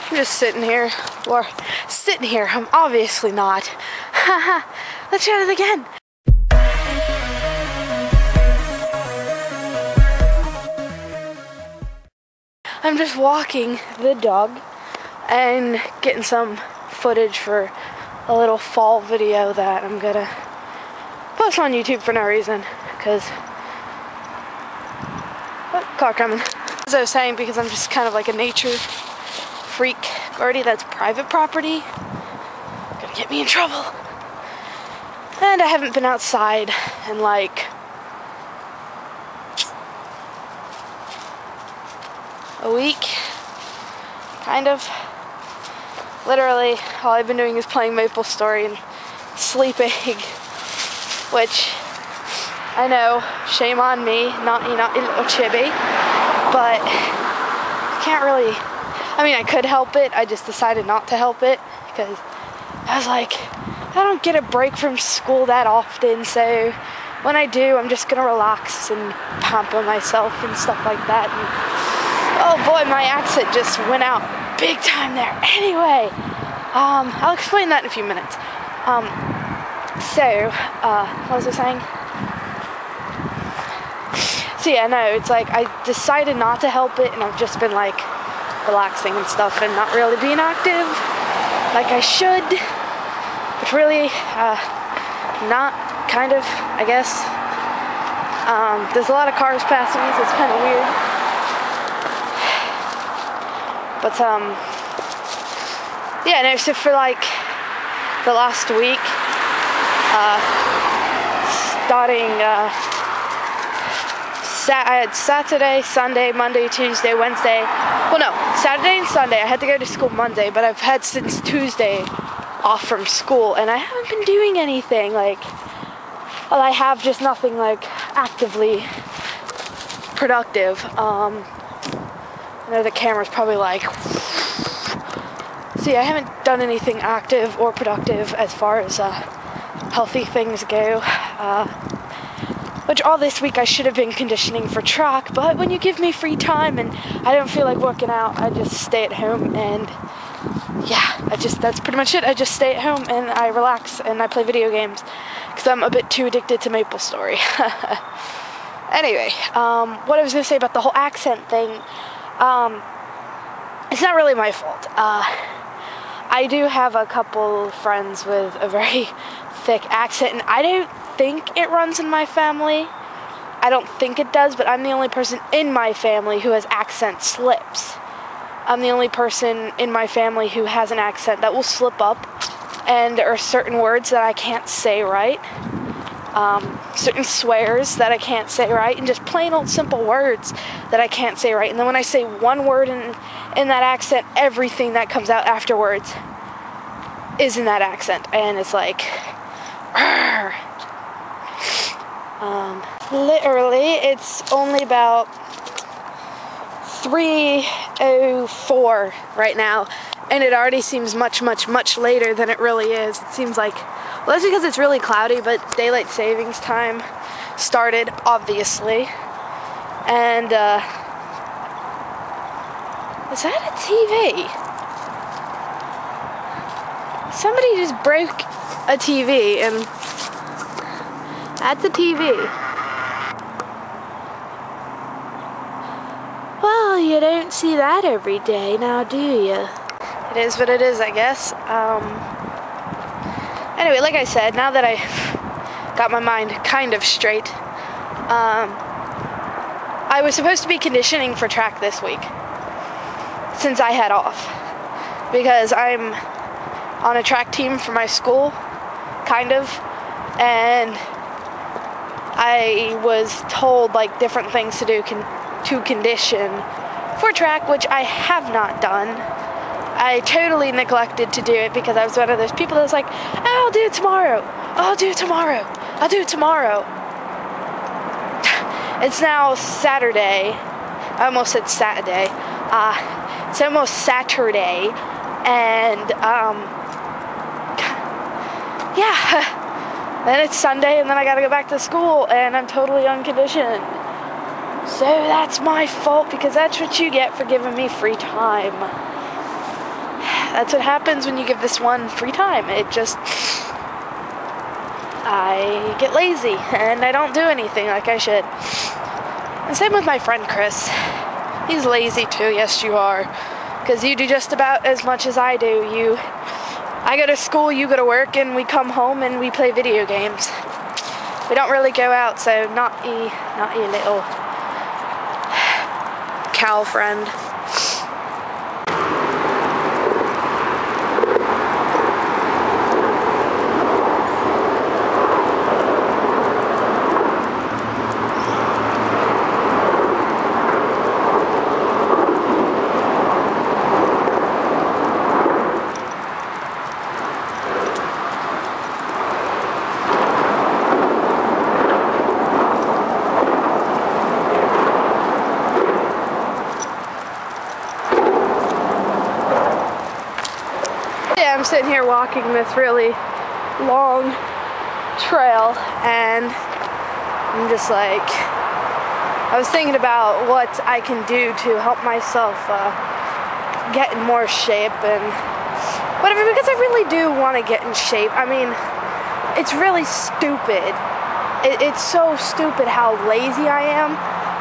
I'm just sitting here. Or sitting here. I'm obviously not. Haha. Let's try it again. I'm just walking the dog and getting some footage for a little fall video that I'm gonna post on YouTube for no reason, because car coming. As I was saying, because I'm just kind of like a nature freak. Already, that's private property. Gonna get me in trouble. And I haven't been outside in like a week, kind of. Literally, all I've been doing is playing MapleStory and sleeping, which I know, shame on me, not a little chibi, but I can't really. I mean, I could help it. I just decided not to help it because I was like, I don't get a break from school that often, so when I do, I'm just gonna relax and pamper myself and stuff like that. And, oh boy, my accent just went out big time there. Anyway, I'll explain that in a few minutes. What was I saying? So yeah, no, it's like I decided not to help it, and I've just been like relaxing and stuff and not really being active like I should, but really not, kind of, I guess. There's a lot of cars passing me, so it's kind of weird. But yeah, no, so for like the last week, starting I had Saturday, Sunday, Monday, Tuesday, Wednesday. Well, no, Saturday and Sunday. I had to go to school Monday, but I've had since Tuesday off from school, and I haven't been doing anything. Like, well, I have just nothing like actively productive. I know the camera's probably like. See, I haven't done anything active or productive as far as healthy things go. Which all this week I should have been conditioning for track, but when you give me free time and I don't feel like working out, I just stay at home, and yeah, that's pretty much it. I just stay at home and I relax and I play video games because I'm a bit too addicted to MapleStory. Anyway, what I was going to say about the whole accent thing, it's not really my fault. I do have a couple friends with a very thick accent, and I don't think it runs in my family. I don't think it does, but I'm the only person in my family who has accent slips. I'm the only person in my family who has an accent that will slip up, and there are certain words that I can't say right, certain swears that I can't say right, and just plain old simple words that I can't say right. And then when I say one word in that accent, everything that comes out afterwards is in that accent, and it's like, argh. Literally, it's only about 3:04 right now, and it already seems much, much, much later than it really is. It seems like, well, that's because it's really cloudy, but daylight savings time started, obviously. And, is that a TV? Somebody just broke a TV, and that's a TV. Well, you don't see that every day, now do you? It is what it is, I guess. Anyway, like I said, now that I got my mind kind of straight, I was supposed to be conditioning for track this week, since I had off, because I'm on a track team for my school, kind of, and I was told like different things to do to condition for track, which I have not done. I totally neglected to do it because I was one of those people that was like, oh, I'll do it tomorrow. I'll do it tomorrow. I'll do it tomorrow. It's now Saturday. I almost said Saturday. It's almost Saturday, and yeah. Then it's Sunday, and then I gotta go back to school, and I'm totally unconditioned. So that's my fault, because that's what you get for giving me free time. that's what happens when you give this one free time. I get lazy and I don't do anything like I should. And same with my friend Chris. He's lazy too, yes you are. Because you do just about as much as I do. I go to school, you go to work, and we come home and we play video games. We don't really go out, so not you little cow friend. I'm sitting here walking this really long trail, and I'm just like, I was thinking about what I can do to help myself get in more shape and whatever, because I really do want to get in shape. I mean, it's really stupid. It's so stupid how lazy I am,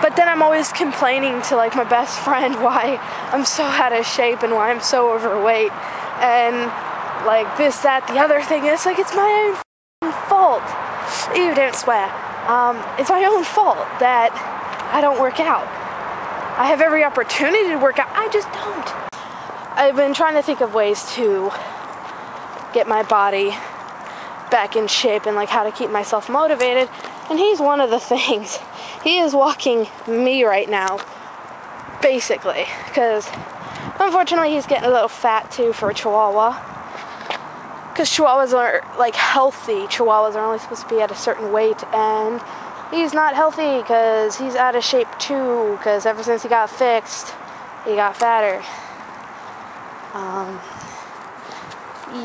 but then I'm always complaining to like my best friend why I'm so out of shape and why I'm so overweight. And like this, that, the other thing. It's like, it's my own fault. Ew, don't swear. It's my own fault that I don't work out. I have every opportunity to work out. I just don't. I've been trying to think of ways to get my body back in shape and like how to keep myself motivated. And he's one of the things. He is walking me right now, basically, because unfortunately, he's getting a little fat too for a Chihuahua. Because Chihuahuas are like healthy. Chihuahuas are only supposed to be at a certain weight, and he's not healthy because he's out of shape too. Because ever since he got fixed, he got fatter.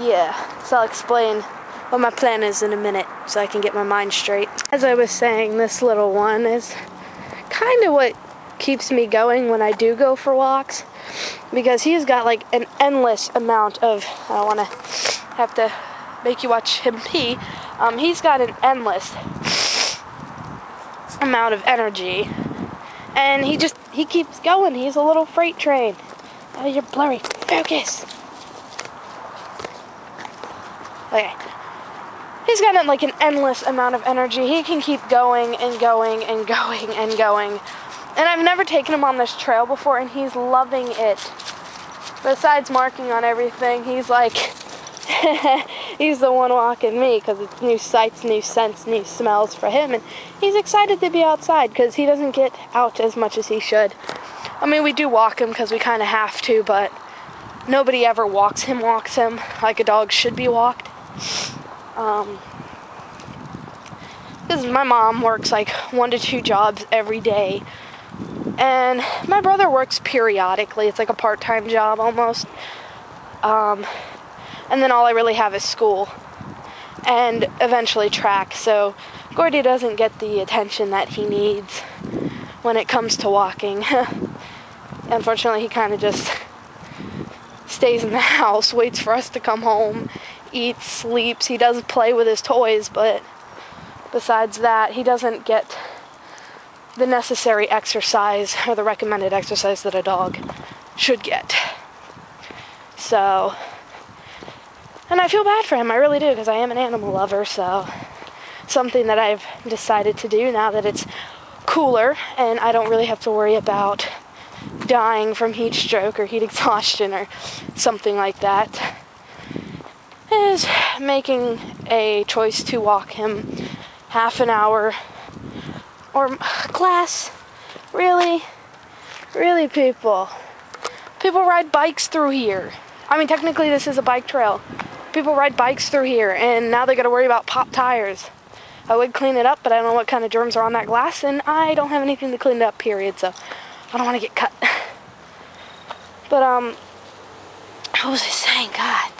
Yeah. So I'll explain what my plan is in a minute, so I can get my mind straight. As I was saying, this little one is kind of what keeps me going when I do go for walks. Because he's got like an endless amount of, I don't want to have to make you watch him pee. He's got an endless amount of energy. And he keeps going. He's a little freight train. Oh, you're blurry. Focus. Okay. He's got like an endless amount of energy. He can keep going and going and going and going. And I've never taken him on this trail before, and he's loving it. Besides marking on everything, he's like, he's the one walking me, because it's new sights, new scents, new smells for him. And he's excited to be outside, because he doesn't get out as much as he should. I mean, we do walk him, because we kind of have to, but nobody ever walks him like a dog should be walked. Because my mom works like 1 to 2 jobs every day. And my brother works periodically. It's like a part-time job almost. And then all I really have is school. And eventually track. So Gordy doesn't get the attention that he needs when it comes to walking. Unfortunately, he kind of just stays in the house, waits for us to come home, eats, sleeps. He does play with his toys, but besides that, he doesn't get the necessary exercise or the recommended exercise that a dog should get. So, and I feel bad for him, I really do, because I am an animal lover. So something that I've decided to do now that it's cooler and I don't really have to worry about dying from heat stroke or heat exhaustion or something like that, is making a choice to walk him half an hour. Or class, really, people ride bikes through here. I mean, technically this is a bike trail. People ride bikes through here, and now they gotta worry about pop tires. I would clean it up, but I don't know what kind of germs are on that glass, and I don't have anything to clean it up, period, so I don't want to get cut. But, what was I saying? God.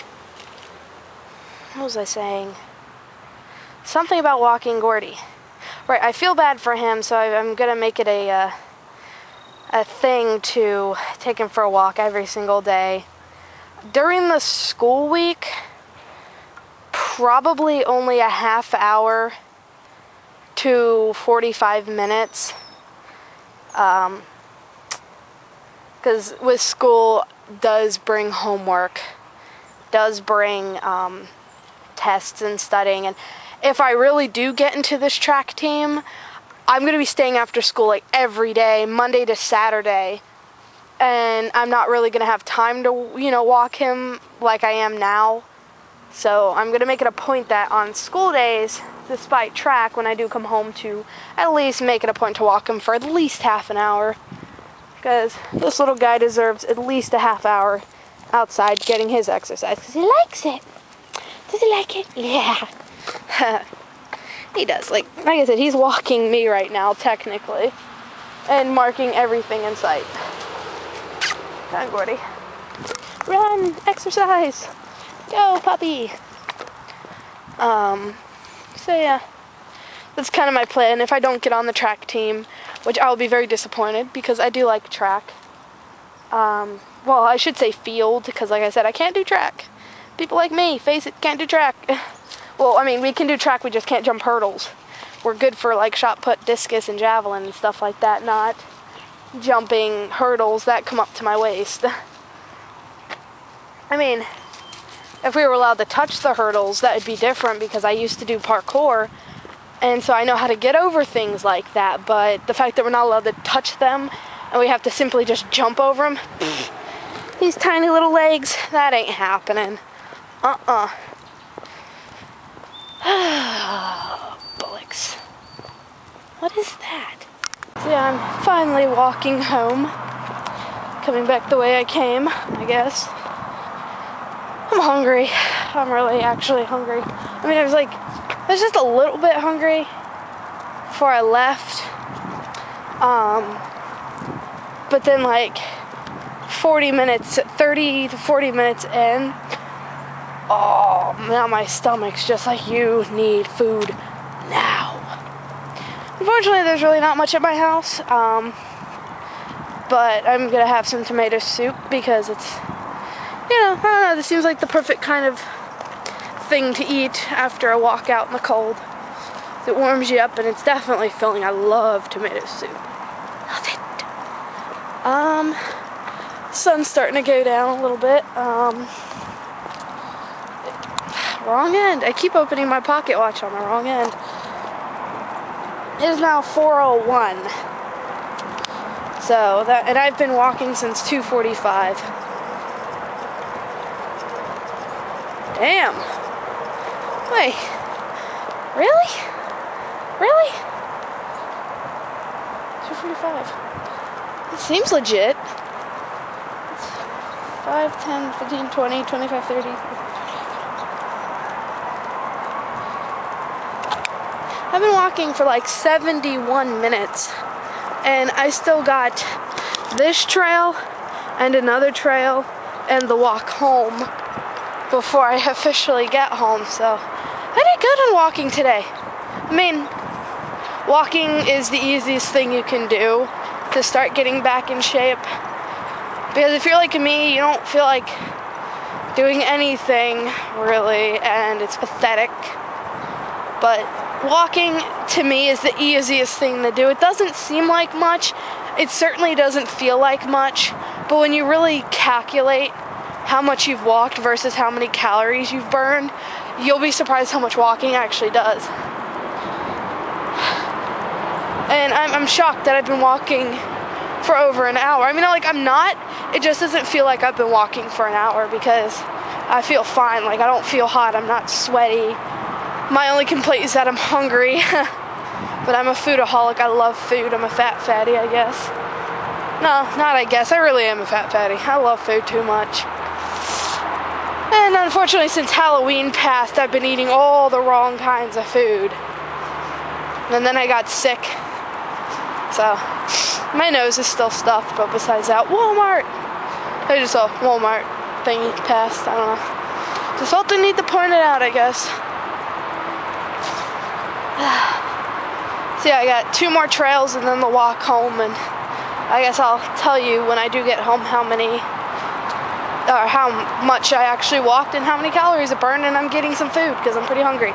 What was I saying? Something about walking Gordy. Right, I feel bad for him, so I'm gonna make it a thing to take him for a walk every single day. During the school week, probably only a half hour to 45 minutes. Because with school does bring homework, does bring tests and studying. And if I really do get into this track team, I'm going to be staying after school like every day, Monday to Saturday. And I'm not really going to have time to, walk him like I am now. So I'm going to make it a point that on school days, despite track, when I do come home, to at least make it a point to walk him for at least half an hour. Because this little guy deserves at least a half hour outside getting his exercise. Because he likes it. Does he like it? Yeah. He does. Like I said, he's walking me right now, technically. And marking everything in sight. Come on, Gordy. Run! Exercise! Go, puppy! So yeah. That's kind of my plan. If I don't get on the track team, which I will be very disappointed because I do like track. Well, I should say field, because like I said, I can't do track. People like me, face it, can't do track. Well, I mean, we can do track, we just can't jump hurdles. We're good for like shot put, discus, and javelin and stuff like that, not jumping hurdles that come up to my waist. I mean, if we were allowed to touch the hurdles, that would be different, because I used to do parkour, and so I know how to get over things like that. But the fact that we're not allowed to touch them, and we have to simply just jump over them, these tiny little legs, that ain't happening. Bullocks. What is that? So yeah, I'm finally walking home. Coming back the way I came, I guess. I'm hungry. I'm really actually hungry. I mean, I was just a little bit hungry before I left. But then like 30 to 40 minutes in, oh, now my stomach's just like, you need food now. Unfortunately, there's really not much at my house. But I'm gonna have some tomato soup because it's, I don't know, this seems like the perfect kind of thing to eat after a walk out in the cold. It warms you up and it's definitely filling. I love tomato soup. Love it. Sun's starting to go down a little bit. Wrong end. I keep opening my pocket watch on the wrong end. It is now 4:01. So and I've been walking since 2:45. Damn. Wait. Really? Really? 2:45. It seems legit. It's 5, 10, 15, 20, 25, 30. I've been walking for like 71 minutes. And I still got this trail and another trail and the walk home before I officially get home. So I did good on walking today. I mean, walking is the easiest thing you can do to start getting back in shape. Because if you're like me, you don't feel like doing anything really, and it's pathetic. But walking to me is the easiest thing to do. It doesn't seem like much. It certainly doesn't feel like much. But when you really calculate how much you've walked versus how many calories you've burned, you'll be surprised how much walking actually does. And I'm shocked that I've been walking for over an hour. I mean, like, I'm not. It just doesn't feel like I've been walking for an hour because I feel fine. Like, I don't feel hot. I'm not sweaty. My only complaint is that I'm hungry. But I'm a foodaholic. I love food. I'm a fat fatty, I guess. No, not I guess. I really am a fat fatty. I love food too much. And unfortunately, since Halloween passed, I've been eating all the wrong kinds of food. And then I got sick. So, my nose is still stuffed, but besides that, Walmart. I just saw Walmart thingy passed. I don't know. Just felt the need to point it out, I guess. So yeah, I got 2 more trails and then the walk home, and I guess I'll tell you when I do get home how many how much I actually walked and how many calories it burned, and I'm getting some food because I'm pretty hungry.